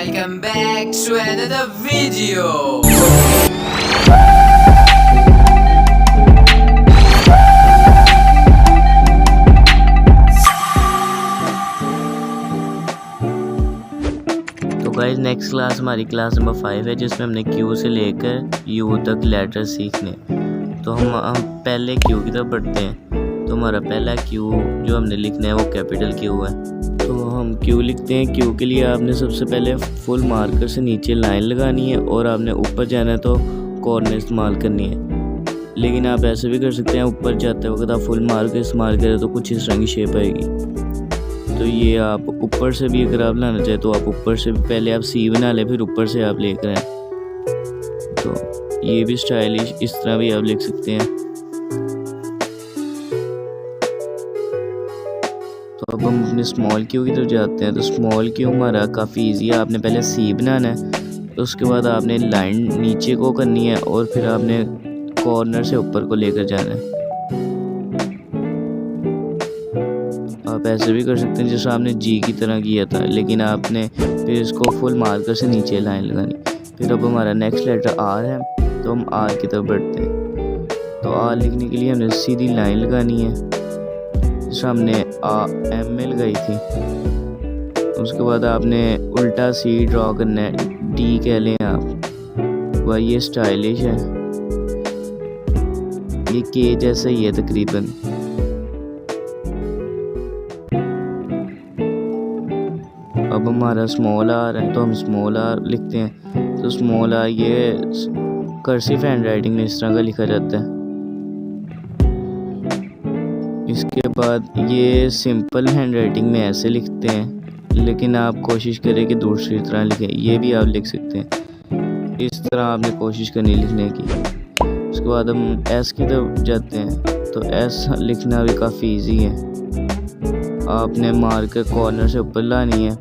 Welcome back to another video. तो guys next class हमारी class number 5 है, जिसमें हमने क्यू से लेकर यू तक लेटर सीखने। तो हम पहले क्यू की तरफ बढ़ते हैं। तो हमारा पहला क्यू जो हमने लिखना है वो कैपिटल क्यू है। तो हम क्यू लिखते हैं। क्यू के लिए आपने सबसे पहले फुल मार्कर से नीचे लाइन लगानी है और आपने ऊपर जाना है तो कॉर्नर इस्तेमाल करनी है। लेकिन आप ऐसे भी कर सकते हैं, ऊपर जाते वक्त आप फुल मार्कर इस्तेमाल करें तो कुछ इस तरह की शेप आएगी। तो ये आप ऊपर से भी अगर आप लाना चाहे तो आप ऊपर से भी पहले आप सी बना लें, फिर ऊपर से आप लेकर आए। तो ये भी स्टाइलिश इस तरह भी आप लिख सकते हैं। तो अब हम अपने स्मॉल क्यू की तरफ जाते हैं। तो स्मॉल क्यू हमारा काफ़ी इजी है। आपने पहले सी बनाना है, तो उसके बाद आपने लाइन नीचे को करनी है और फिर आपने कॉर्नर से ऊपर को लेकर जाना है। आप ऐसे भी कर सकते हैं जैसे आपने जी की तरह किया था, लेकिन आपने फिर इसको फुल मार्कर से नीचे लाइन लगानी। फिर अब हमारा नेक्स्ट लेटर आर है, तो हम आर की तरफ बढ़ते हैं। तो आर लिखने के लिए हमने सीधी लाइन लगानी है, जैसे हमने एम में लगाई थी। उसके बाद आपने उल्टा सी ड्रॉ करना है, डी कह लें आप। वह ये स्टाइलिश है, ये के जैसा ही है तकरीबन। अब हमारा स्मॉल आर है, तो हम स्मॉल आर लिखते हैं। तो स्मॉल आर ये कर्सिव हैंड राइटिंग में इस तरह का लिखा जाता है। इसके बाद ये सिंपल हैंड राइटिंग में ऐसे लिखते हैं, लेकिन आप कोशिश करें कि दूसरी तरह लिखें। ये भी आप लिख सकते हैं, इस तरह आपने कोशिश करनी लिखने की। उसके बाद हम एस की तरफ जाते हैं। तो एस लिखना भी काफ़ी इजी है। आपने मार्कर कॉर्नर से ऊपर लानी है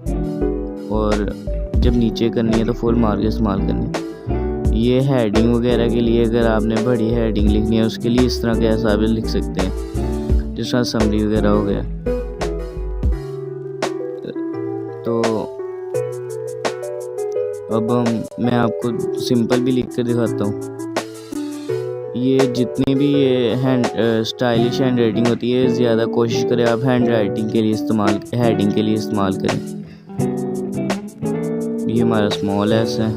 और जब नीचे करनी है तो फुल मार्कर इस्तेमाल करनी है। ये हेडिंग वगैरह के लिए अगर आपने बड़ी हेडिंग लिखनी है उसके लिए इस तरह के ऐसा भी लिख सकते हैं, जिस तरह समरी वगैरह हो गया। तो अब मैं आपको सिंपल भी लिख कर दिखाता हूँ। ये जितनी भी ये स्टाइलिश हैंड राइटिंग होती है, ज़्यादा कोशिश करें आप हैंड राइटिंग के लिए हेडिंग के लिए इस्तेमाल करें। ये हमारा स्मॉल एस है।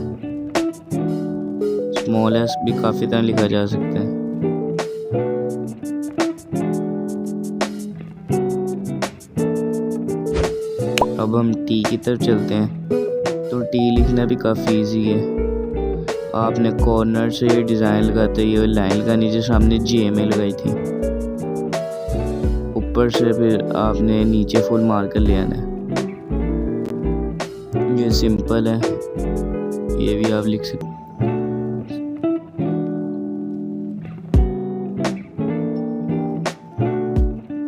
स्मॉल एस भी काफ़ी तरह लिखा जा सकता है। अब हम टी की तरफ चलते हैं। तो टी लिखना भी काफ़ी इजी है। आपने कॉर्नर से ये डिज़ाइन लगाते हुए लाइन लगानी, जैसे हमने जे में लगाई थी। ऊपर से फिर आपने नीचे फुल मार्कर ले आना है। ये सिंपल है, ये भी आप लिख सकते हैं।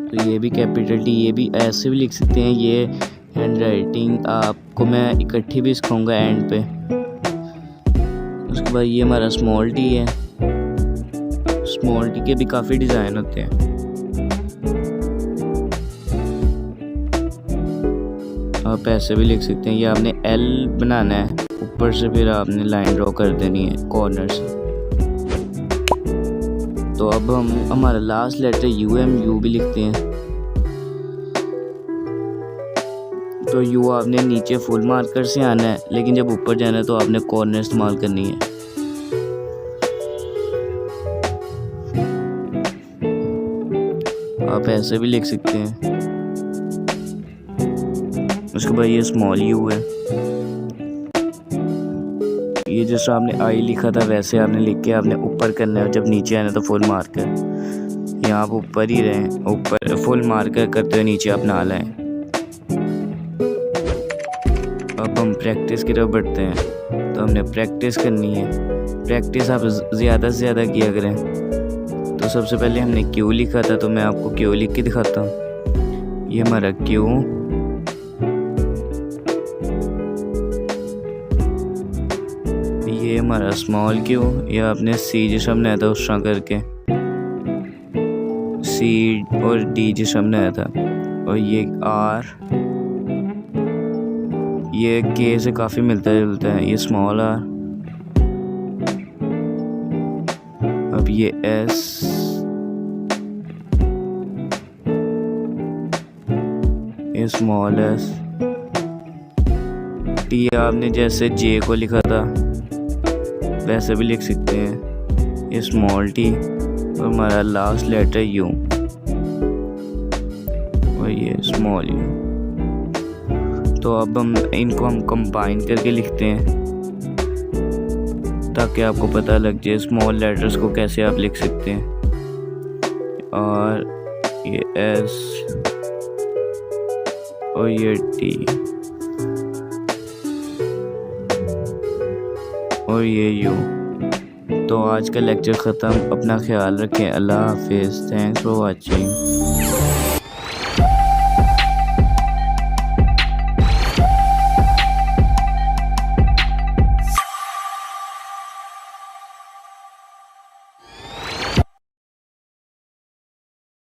तो ये भी कैपिटल टी, ये भी ऐसे भी लिख सकते हैं। ये हैंड राइटिंग आपको मैं इकट्ठी भी सिखाऊंगा एंड पे। उसके बाद ये हमारा स्मॉल टी है। स्मॉल टी के भी काफ़ी डिज़ाइन होते हैं। आप ऐसे भी लिख सकते हैं। ये आपने एल बनाना है, ऊपर से फिर आपने लाइन ड्रॉ कर देनी है कॉर्नर से। तो अब हम हमारा लास्ट लेटर यू भी लिखते हैं। तो यू आपने नीचे फुल मार्कर से आना है, लेकिन जब ऊपर जाना है तो आपने कॉर्नर इस्तेमाल करनी है। आप ऐसे भी लिख सकते हैं। उसके बाद ये स्मॉल यू है। ये जैसा आपने आई लिखा था वैसे आपने लिख के आपने ऊपर करना है, जब नीचे आना तो फुल मार्कर। यहाँ आप ऊपर ही रहें, ऊपर फुल मार्कर करते हुए नीचे आप ना लाएं। अब हम प्रैक्टिस की तरफ बढ़ते हैं। तो हमने प्रैक्टिस करनी है। प्रैक्टिस आप ज़्यादा से ज़्यादा किया करें। तो सबसे पहले हमने क्यू लिखा था, तो मैं आपको क्यू लिख के दिखाता हूँ। ये हमारा क्यू, ये हमारा स्मॉल क्यू। ये आपने सी जैसा बनाया था उस तरह करके, सी और डी जैसा बनाया था। और ये आर, ये के से काफ़ी मिलता जुलता है। ये स्मॉल आर, अब ये एस, ये स्मॉल एस। टी आपने जैसे जे को लिखा था वैसे भी लिख सकते हैं, ये स्मॉल टी, और हमारा लास्ट लेटर यू, और ये स्मॉल यू। तो अब इनको हम कंबाइन करके लिखते हैं ताकि आपको पता लग जाए स्मॉल लेटर्स को कैसे आप लिख सकते हैं। और ये एस और ये टी और ये यू। तो आज का लेक्चर ख़त्म। अपना ख्याल रखें। अल्लाह हाफिज़। Thanks for watching.